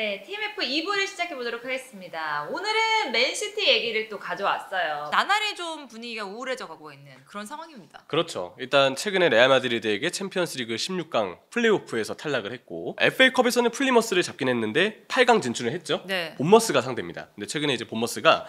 네, TMF 2부를 시작해보도록 하겠습니다. 오늘은 맨시티 얘기를 또 가져왔어요. 나날이 좀 분위기가 우울해져 가고 있는 그런 상황입니다. 그렇죠. 일단 최근에 레알 마드리드에게 챔피언스리그 16강 플레이오프에서 탈락을 했고 FA컵에서는 플리머스를 잡긴 했는데 8강 진출을 했죠. 네. 본머스가 상대입니다. 근데 최근에 이제 본머스가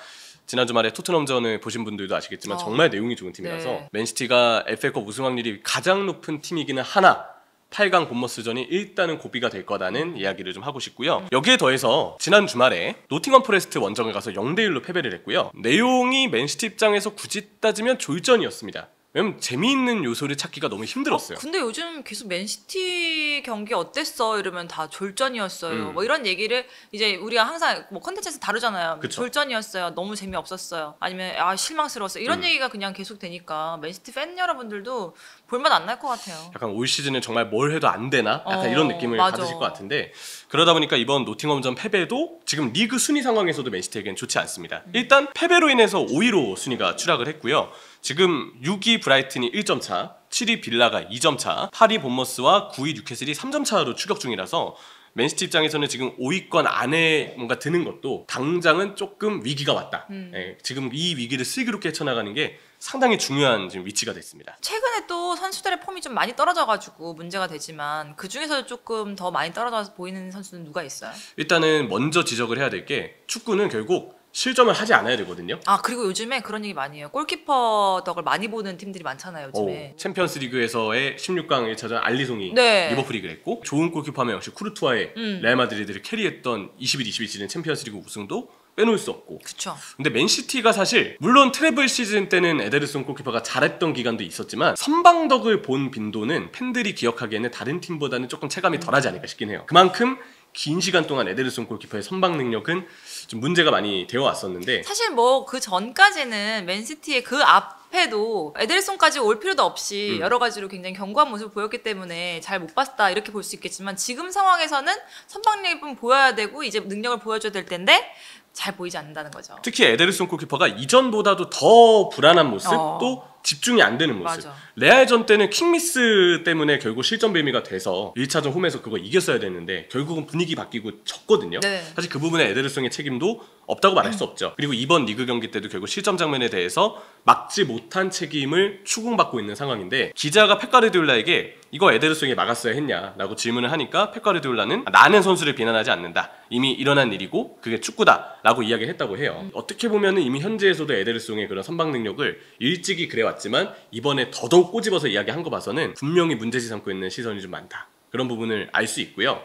지난 주말에 토트넘전을 보신 분들도 아시겠지만 정말 내용이 좋은 팀이라서 네. 맨시티가 FA컵 우승 확률이 가장 높은 팀이기는 하나 8강 본머스전이 일단은 고비가 될 거라는 이야기를 좀 하고 싶고요. 여기에 더해서 지난 주말에 노팅엄 포레스트 원정을 가서 0대1로 패배를 했고요. 내용이 맨시티 입장에서 굳이 따지면 졸전이었습니다. 왜냐면 재미있는 요소를 찾기가 너무 힘들었어요. 근데 요즘 계속 맨시티 경기 어땠어? 이러면 다 졸전이었어요. 뭐 이런 얘기를 이제 우리가 항상 뭐 컨텐츠에서 다루잖아요. 그쵸. 졸전이었어요. 너무 재미없었어요. 아니면 아 실망스러웠어요. 이런 얘기가 그냥 계속 되니까 맨시티 팬 여러분들도 볼맛 안 날 것 같아요. 약간 올 시즌은 정말 뭘 해도 안 되나? 약간 이런 느낌을 맞아. 받으실 것 같은데 그러다 보니까 이번 노팅엄전 패배도 지금 리그 순위 상황에서도 맨시티에겐 좋지 않습니다. 일단 패배로 인해서 5위로 순위가 추락을 했고요. 지금 6위 브라이튼이 1점 차, 7위 빌라가 2점 차, 8위 본머스와 9위 뉴캐슬이 3점 차로 추격 중이라서 맨시티 입장에서는 지금 5위권 안에 뭔가 드는 것도 당장은 조금 위기가 왔다. 예, 지금 이 위기를 슬기롭게 헤쳐나가는 게 상당히 중요한 지금 위치가 됐습니다. 최근에 또 선수들의 폼이 좀 많이 떨어져가지고 문제가 되지만 그 중에서 조금 더 많이 떨어져서 보이는 선수는 누가 있어요? 일단은 먼저 지적을 해야 될 게 축구는 결국 실점을 하지 않아야 되거든요. 아 그리고 요즘에 그런 얘기 많이 해요. 골키퍼 덕을 많이 보는 팀들이 많잖아요 요즘에. 챔피언스 리그에서의 16강 1차전 알리송이 네. 리버풀이 그랬고 좋은 골키퍼하면 역시 쿠르투아의 레알 마드리드를 캐리했던 21-22 시즌 챔피언스 리그 우승도 빼놓을 수 없고. 그쵸. 근데 맨시티가 사실 물론 트래블 시즌 때는 에데르송 골키퍼가 잘했던 기간도 있었지만 선방덕을 본 빈도는 팬들이 기억하기에는 다른 팀보다는 조금 체감이 덜하지 않을까 싶긴 해요. 그만큼 긴 시간 동안 에데르송 골키퍼의 선방 능력은 좀 문제가 많이 되어 왔었는데 사실 뭐 그 전까지는 맨시티의 그 앞에도 에델송까지 올 필요도 없이 여러 가지로 굉장히 견고한 모습을 보였기 때문에 잘 못 봤다 이렇게 볼 수 있겠지만 지금 상황에서는 선방력이 보여야 되고 이제 능력을 보여줘야 될 텐데 잘 보이지 않는다는 거죠. 특히 에데르송 골키퍼가 이전보다도 더 불안한 모습 또 집중이 안 되는 모습. 맞아. 레알전 때는 킹미스 때문에 결국 실점 빌미가 돼서 1차전 홈에서 그거 이겼어야 되는데 결국은 분위기 바뀌고 졌거든요. 네. 사실 그 부분에 에데르송의 책임도 없다고 말할 수 없죠. 그리고 이번 리그 경기 때도 결국 실점 장면에 대해서 막지 못한 책임을 추궁받고 있는 상황인데 기자가 펩 가르디올라에게 이거 에데르송이 막았어야 했냐라고 질문을 하니까 펩 가르디올라는 나는 선수를 비난하지 않는다. 이미 일어난 일이고 그게 축구다라고 이야기를 했다고 해요. 어떻게 보면은 이미 현재에서도 에데르송의 그런 선방 능력을 일찍이 그래왔지만 이번에 더더욱 꼬집어서 이야기한 거 봐서는 분명히 문제시 삼고 있는 시선이 좀 많다. 그런 부분을 알 수 있고요.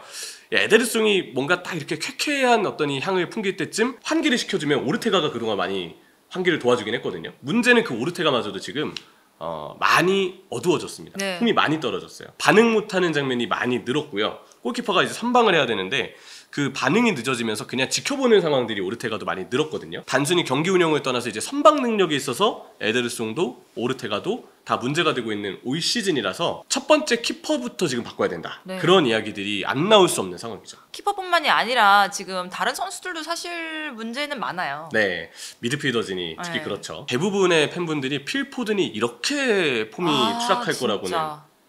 에데르송이 뭔가 딱 이렇게 쾌쾌한 어떤 이 향을 풍길 때쯤 환기를 시켜주면 오르테가가 그동안 많이 환기를 도와주긴 했거든요. 문제는 그 오르테가마저도 지금 많이 어두워졌습니다. 네. 힘이 많이 떨어졌어요. 반응 못하는 장면이 많이 늘었고요. 골키퍼가 이제 선방을 해야 되는데 그 반응이 늦어지면서 그냥 지켜보는 상황들이 오르테가도 많이 늘었거든요. 단순히 경기 운영을 떠나서 이제 선방 능력에 있어서 에데르송도 오르테가도 다 문제가 되고 있는 올 시즌이라서 첫 번째 키퍼부터 지금 바꿔야 된다. 네. 그런 이야기들이 안 나올 수 없는 상황이죠. 키퍼뿐만이 아니라 지금 다른 선수들도 사실 문제는 많아요. 네, 미드필더진이 특히 네. 그렇죠. 대부분의 팬분들이 필 포든이 이렇게 폼이 추락할 진짜. 거라고는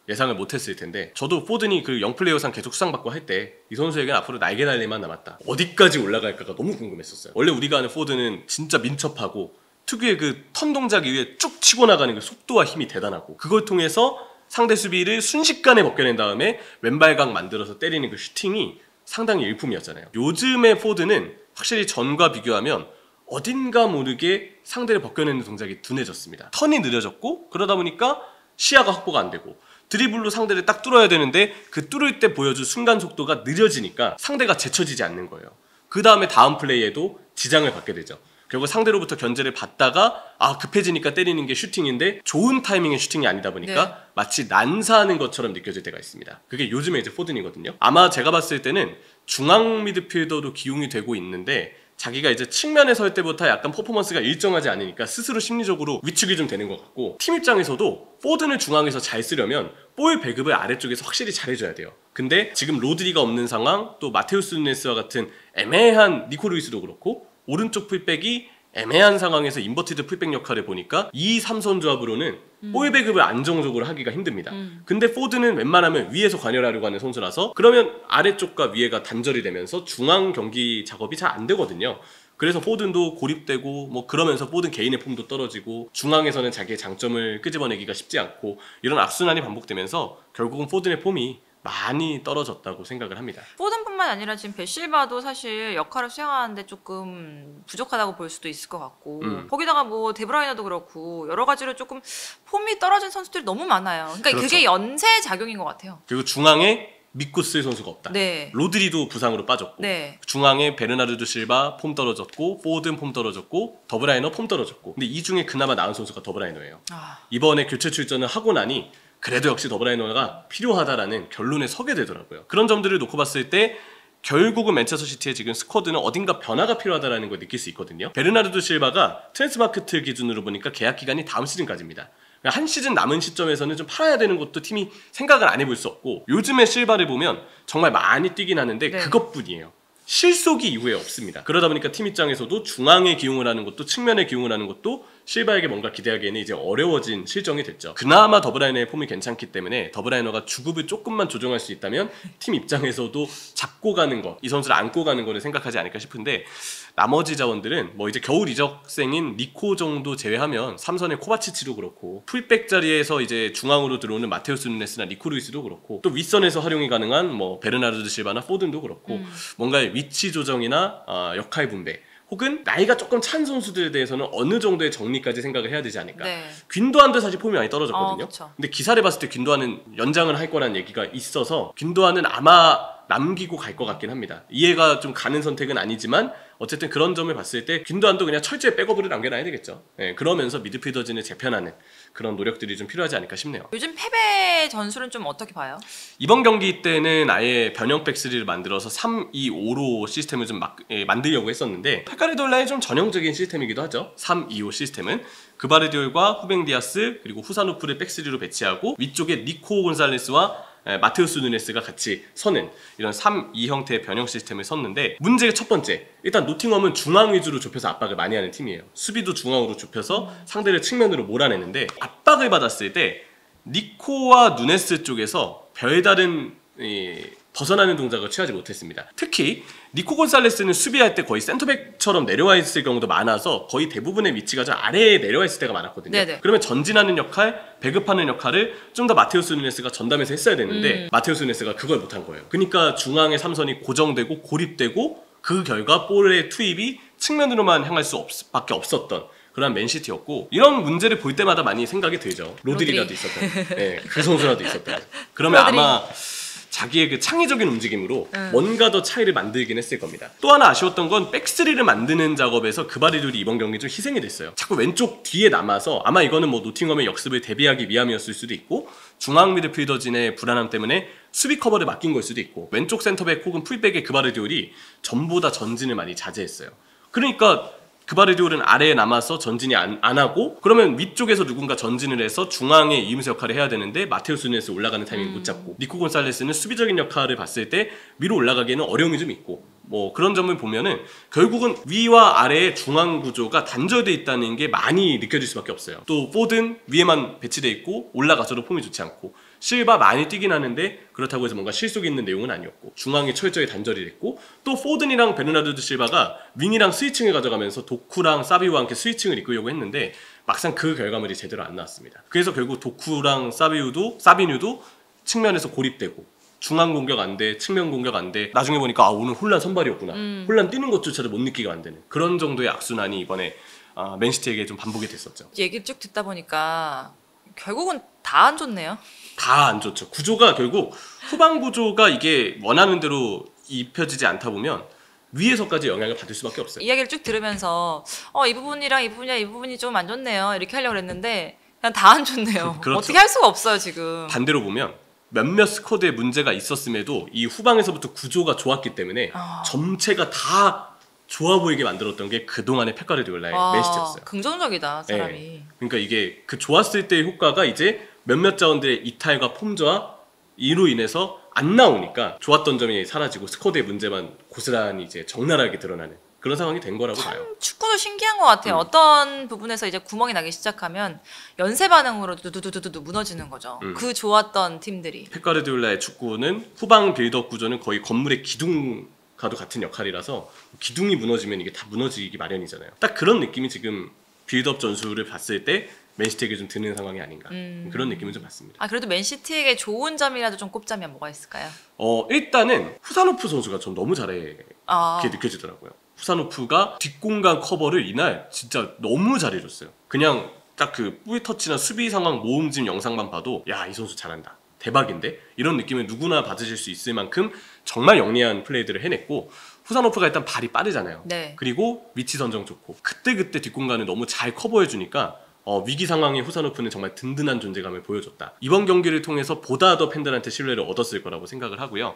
예상을 못했을 텐데 저도 포든이 그 영플레이어상 계속 수상받고 할 때 이 선수에게는 앞으로 날개 달리만 남았다. 어디까지 올라갈까가 너무 궁금했었어요. 원래 우리가 아는 포든은 진짜 민첩하고 특유의 그 턴 동작 이후에 쭉 치고 나가는 그 속도와 힘이 대단하고 그걸 통해서 상대 수비를 순식간에 벗겨낸 다음에 왼발각 만들어서 때리는 그 슈팅이 상당히 일품이었잖아요. 요즘의 포드는 확실히 전과 비교하면 어딘가 모르게 상대를 벗겨내는 동작이 둔해졌습니다. 턴이 느려졌고 그러다 보니까 시야가 확보가 안 되고 드리블로 상대를 딱 뚫어야 되는데 그 뚫을 때 보여줄 순간 속도가 느려지니까 상대가 제쳐지지 않는 거예요. 그 다음에 다음 플레이에도 지장을 받게 되죠. 결국 상대로부터 견제를 받다가 급해지니까 때리는 게 슈팅인데 좋은 타이밍의 슈팅이 아니다 보니까 네. 마치 난사하는 것처럼 느껴질 때가 있습니다. 그게 요즘에 이제 포든이거든요. 아마 제가 봤을 때는 중앙 미드필더로 기용이 되고 있는데 자기가 이제 측면에 설 때부터 약간 퍼포먼스가 일정하지 않으니까 스스로 심리적으로 위축이 좀 되는 것 같고 팀 입장에서도 포든을 중앙에서 잘 쓰려면 볼 배급을 아래쪽에서 확실히 잘해줘야 돼요. 근데 지금 로드리가 없는 상황 또 마테우스 누네스와 같은 애매한 니코 루이스도 그렇고 오른쪽 풀백이 애매한 상황에서 인버티드 풀백 역할을 보니까 이 삼선 조합으로는 볼 배급을 안정적으로 하기가 힘듭니다. 근데 포드는 웬만하면 위에서 관여하려고 하는 선수라서 그러면 아래쪽과 위에가 단절이 되면서 중앙 경기 작업이 잘 안 되거든요. 그래서 포든도 고립되고 뭐 그러면서 포든 개인의 폼도 떨어지고 중앙에서는 자기의 장점을 끄집어내기가 쉽지 않고 이런 악순환이 반복되면서 결국은 포든의 폼이 많이 떨어졌다고 생각을 합니다. 포든뿐만 아니라 지금 베실바도 사실 역할을 수행하는데 조금 부족하다고 볼 수도 있을 것 같고 거기다가 뭐 데브라이너도 그렇고 여러 가지로 조금 폼이 떨어진 선수들이 너무 많아요. 그러니까 그렇죠. 그게 연쇄 작용인 것 같아요. 그리고 중앙에 믿고 쓸 선수가 없다. 네. 로드리도 부상으로 빠졌고 네. 중앙에 베르나르도 실바 폼 떨어졌고 포든 폼 떨어졌고 더브라이너 폼 떨어졌고 근데 이 중에 그나마 나은 선수가 더브라이너예요. 이번에 교체 출전을 하고 나니 그래도 역시 더브라이너가 필요하다라는 결론에 서게 되더라고요. 그런 점들을 놓고 봤을 때 결국은 맨체스터 시티의 지금 스쿼드는 어딘가 변화가 필요하다는 걸 느낄 수 있거든요. 베르나르도 실바가 트랜스마크트 기준으로 보니까 계약 기간이 다음 시즌까지입니다. 한 시즌 남은 시점에서는 좀 팔아야 되는 것도 팀이 생각을 안 해볼 수 없고 요즘에 실바를 보면 정말 많이 뛰긴 하는데 네. 그것뿐이에요. 실속이 이후에 없습니다. 그러다 보니까 팀 입장에서도 중앙에 기용을 하는 것도 측면에 기용을 하는 것도 실바에게 뭔가 기대하기에는 이제 어려워진 실정이 됐죠. 그나마 더브라이너의 폼이 괜찮기 때문에 더브라이너가 주급을 조금만 조정할 수 있다면 팀 입장에서도 잡고 가는 거, 이 선수를 안고 가는 거를 생각하지 않을까 싶은데 나머지 자원들은 뭐 이제 겨울 이적생인 니코 정도 제외하면 삼선의 코바치치도 그렇고 풀백 자리에서 이제 중앙으로 들어오는 마테우스 누네스나 니코 루이스도 그렇고 또 윗선에서 활용이 가능한 뭐 베르나르도 실바나 포든도 그렇고 뭔가의 위치 조정이나 역할 분배 혹은 나이가 조금 찬 선수들에 대해서는 어느 정도의 정리까지 생각을 해야 되지 않을까. 네. 균도안도 사실 폼이 많이 떨어졌거든요. 그쵸. 근데 기사를 봤을 때 균도안은 연장을 할 거라는 얘기가 있어서 균도안은 아마 남기고 갈 것 같긴 합니다. 이해가 좀 가는 선택은 아니지만 어쨌든 그런 점을 봤을 때 균도안도 그냥 철저히 백업으로 남겨놔야 되겠죠. 네, 그러면서 미드필더진을 재편하는 그런 노력들이 좀 필요하지 않을까 싶네요. 요즘 패배 전술은 좀 어떻게 봐요? 이번 경기 때는 아예 변형 백스리를 만들어서 3-2-5로 시스템을 좀 만들려고 했었는데 페카레돌라의 좀 전형적인 시스템이기도 하죠. 3-2-5 시스템은 그바르디올과 후뱅 디아스 그리고 후사누프를 백스리로 배치하고 위쪽에 니코 곤살레스와 마테우스 누네스가 같이 서는 이런 3-2 형태의 변형 시스템을 섰는데 문제가 첫 번째, 일단 노팅엄은 중앙 위주로 좁혀서 압박을 많이 하는 팀이에요. 수비도 중앙으로 좁혀서 상대를 측면으로 몰아내는데 압박을 받았을 때 니코와 누네스 쪽에서 별다른 벗어나는 동작을 취하지 못했습니다. 특히 니코 곤살레스는 수비할 때 거의 센터백처럼 내려와 있을 경우도 많아서 거의 대부분의 위치가 좀 아래에 내려와 있을 때가 많았거든요. 네네. 그러면 전진하는 역할, 배급하는 역할을 좀 더 마테우스 누네스가 전담해서 했어야 되는데 마테우스 누네스가 그걸 못한 거예요. 그러니까 중앙의 삼선이 고정되고 고립되고 그 결과 볼의 투입이 측면으로만 향할 수밖에 없었던 그런 맨시티였고 이런 문제를 볼 때마다 많이 생각이 들죠. 로드리라도 있었던 네, 그 선수라도 있었던 그러면 로드리. 아마 자기의 그 창의적인 움직임으로 뭔가 더 차이를 만들긴 했을 겁니다. 또 하나 아쉬웠던 건 백스리를 만드는 작업에서 그바리돌이 이번 경기 좀 희생이 됐어요. 자꾸 왼쪽 뒤에 남아서 아마 이거는 뭐 노팅엄의 역습을 대비하기 위함이었을 수도 있고 중앙 미드필더진의 불안함 때문에 수비 커버를 맡긴 걸 수도 있고 왼쪽 센터백 혹은 풀백의 그바르디올이 전보다 전진을 많이 자제했어요. 그러니까 그바르디올은 아래에 남아서 전진이 안 하고 그러면 위쪽에서 누군가 전진을 해서 중앙에 이음새 역할을 해야 되는데 마테우스 누네스 올라가는 타이밍을 못 잡고 니코 곤살레스는 수비적인 역할을 봤을 때 위로 올라가기에는 어려움이 좀 있고 뭐 그런 점을 보면은 결국은 위와 아래의 중앙 구조가 단절돼 있다는 게 많이 느껴질 수밖에 없어요. 또 포든 위에만 배치돼 있고 올라가서도 폼이 좋지 않고 실바 많이 뛰긴 하는데 그렇다고 해서 뭔가 실속 있는 내용은 아니었고 중앙이 철저히 단절이 됐고 또 포든이랑 베르나르도 실바가 윙이랑 스위칭을 가져가면서 도쿠랑 사비우와 함께 스위칭을 이끌려고 했는데 막상 그 결과물이 제대로 안 나왔습니다. 그래서 결국 도쿠랑 사비뉴도 측면에서 고립되고 중앙 공격 안 돼, 측면 공격 안 돼. 나중에 보니까 오늘 혼란 선발이었구나. 혼란 뛰는 것조차도 못 느끼게 만드는 그런 정도의 악순환이 이번에 맨시티에게 좀 반복이 됐었죠. 얘기를 쭉 듣다 보니까 결국은 다 안 좋네요. 다 안 좋죠. 구조가 결국 후방 구조가 이게 원하는 대로 입혀지지 않다 보면 위에서까지 영향을 받을 수밖에 없어요. 이야기를 쭉 들으면서 이 부분이랑 이 부분이 좀 안 좋네요. 이렇게 하려고 했는데 그냥 다 안 좋네요. 그렇죠. 어떻게 할 수가 없어요 지금. 반대로 보면 몇몇 스쿼드에 문제가 있었음에도 이 후방에서부터 구조가 좋았기 때문에 전체가 다 좋아 보이게 만들었던 게 그동안의 페카르디올라의 맨시티였어요. 긍정적이다 사람이. 네. 그러니까 이게 그 좋았을 때의 효과가 이제 몇몇 자원들의 이탈과 폼저하 이로 인해서 안 나오니까 좋았던 점이 사라지고 스쿼드의 문제만 고스란히 이제 적나라하게 드러나는 그런 상황이 된 거라고 봐요. 축구도 신기한 것 같아요. 어떤 부분에서 이제 구멍이 나기 시작하면 연쇄 반응으로 두두두두두 무너지는 거죠. 그 좋았던 팀들이. 펩 가르디올라의 축구는 후방 빌드업 구조는 거의 건물의 기둥과도 같은 역할이라서 기둥이 무너지면 이게 다 무너지기 마련이잖아요. 딱 그런 느낌이 지금 빌드업 전술을 봤을 때 맨시티에게 좀 드는 상황이 아닌가 그런 느낌을 좀 받습니다. 아 그래도 맨시티에게 좋은 점이라도 좀 꼽자면 뭐가 있을까요? 일단은 후사노프 선수가 좀 너무 잘해 아. 그게 느껴지더라고요. 후사노프가 뒷공간 커버를 이날 진짜 너무 잘해줬어요. 그냥 딱 그 뿌이 터치나 수비 상황 모음집 영상만 봐도 야, 이 선수 잘한다, 대박인데? 이런 느낌을 누구나 받으실 수 있을 만큼 정말 영리한 플레이들을 해냈고, 후사노프가 일단 발이 빠르잖아요. 네. 그리고 위치 선정 좋고 그때그때 뒷공간을 너무 잘 커버해주니까 위기 상황에 후사노프는 정말 든든한 존재감을 보여줬다. 이번 경기를 통해서 보다 더 팬들한테 신뢰를 얻었을 거라고 생각을 하고요.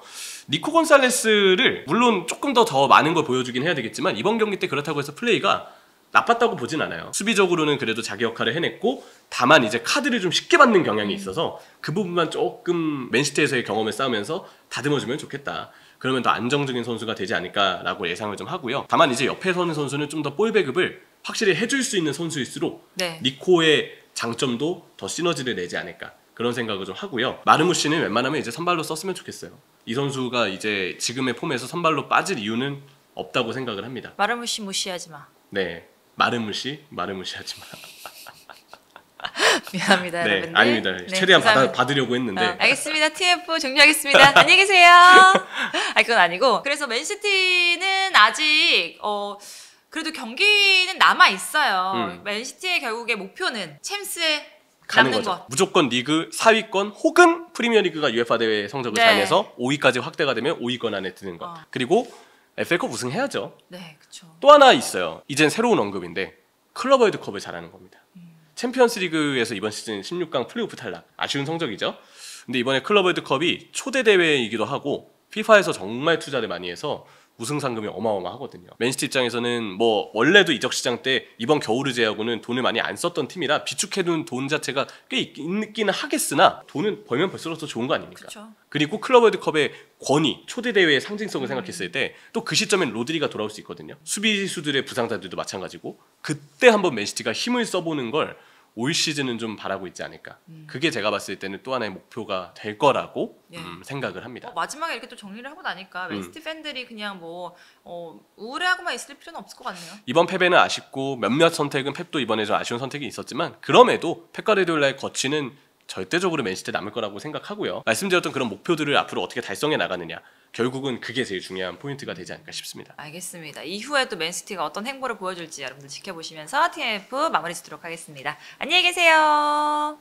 니코 곤살레스를 물론 조금 더 많은 걸 보여주긴 해야 되겠지만 이번 경기 때 그렇다고 해서 플레이가 나빴다고 보진 않아요. 수비적으로는 그래도 자기 역할을 해냈고, 다만 이제 카드를 좀 쉽게 받는 경향이 있어서 그 부분만 조금 맨시티에서의 경험을 쌓으면서 다듬어주면 좋겠다. 그러면 더 안정적인 선수가 되지 않을까라고 예상을 좀 하고요. 다만 이제 옆에 서는 선수는 좀 더 볼 배급을 확실히 해줄 수 있는 선수일수록 네. 니코의 장점도 더 시너지를 내지 않을까, 그런 생각을 좀 하고요. 마르무시는 웬만하면 이제 선발로 썼으면 좋겠어요. 이 선수가 이제 지금의 폼에서 선발로 빠질 이유는 없다고 생각을 합니다. 마르무시 무시하지 마. 네, 마르무시 하지 마. 미안합니다, 네, 여러분들. 아닙니다. 네, 최대한 감사합니다. 받으려고 했는데. 알겠습니다. TF 종료하겠습니다. 안녕히 계세요. 그건 아니고. 그래서 맨시티는 아직 그래도 경기는 남아 있어요. 맨시티의 결국에 목표는 챔스에 가는 남는 거죠. 것. 무조건 리그 4위권 혹은 프리미어리그가 UEFA 대회 성적을 잘 네. 내서 5위까지 확대가 되면 5위권 안에 드는 것. 그리고 FA컵 우승해야죠. 네, 그렇죠. 또 하나 있어요. 이젠 새로운 언급인데 클럽 월드컵을 잘하는 겁니다. 챔피언스 리그에서 이번 시즌 16강 플레이오프 탈락. 아쉬운 성적이죠. 근데 이번에 클럽 월드컵이 초대 대회이기도 하고 피파에서 정말 투자를 많이 해서 우승 상금이 어마어마하거든요. 맨시티 입장에서는 뭐 원래도 이적 시장 때 이번 겨울을 제외하고는 돈을 많이 안 썼던 팀이라 비축해둔 돈 자체가 꽤 있기는 하겠으나 돈은 벌면 벌수록 더 좋은 거 아닙니까? 그쵸. 그리고 클럽 월드컵의 권위, 초대 대회의 상징성을 생각했을 때 또 그 시점엔 로드리가 돌아올 수 있거든요. 수비수들의 부상자들도 마찬가지고 그때 한번 맨시티가 힘을 써보는 걸 올 시즌은 좀 바라고 있지 않을까. 그게 제가 봤을 때는 또 하나의 목표가 될 거라고 예. 생각을 합니다. 마지막에 이렇게 또 정리를 하고 나니까 맨시티 팬들이 그냥 뭐 우울해하고만 있을 필요는 없을 것 같네요. 이번 패배는 아쉽고 몇몇 선택은 펩도 이번에 좀 아쉬운 선택이 있었지만 그럼에도 펩 가르디올라의 거취는 절대적으로 맨시티에 남을 거라고 생각하고요. 말씀드렸던 그런 목표들을 앞으로 어떻게 달성해 나가느냐, 결국은 그게 제일 중요한 포인트가 되지 않을까 싶습니다. 알겠습니다. 이후에 또 맨시티가 어떤 행보를 보여줄지 여러분들 지켜보시면서 TF 마무리 짓도록 하겠습니다. 안녕히 계세요.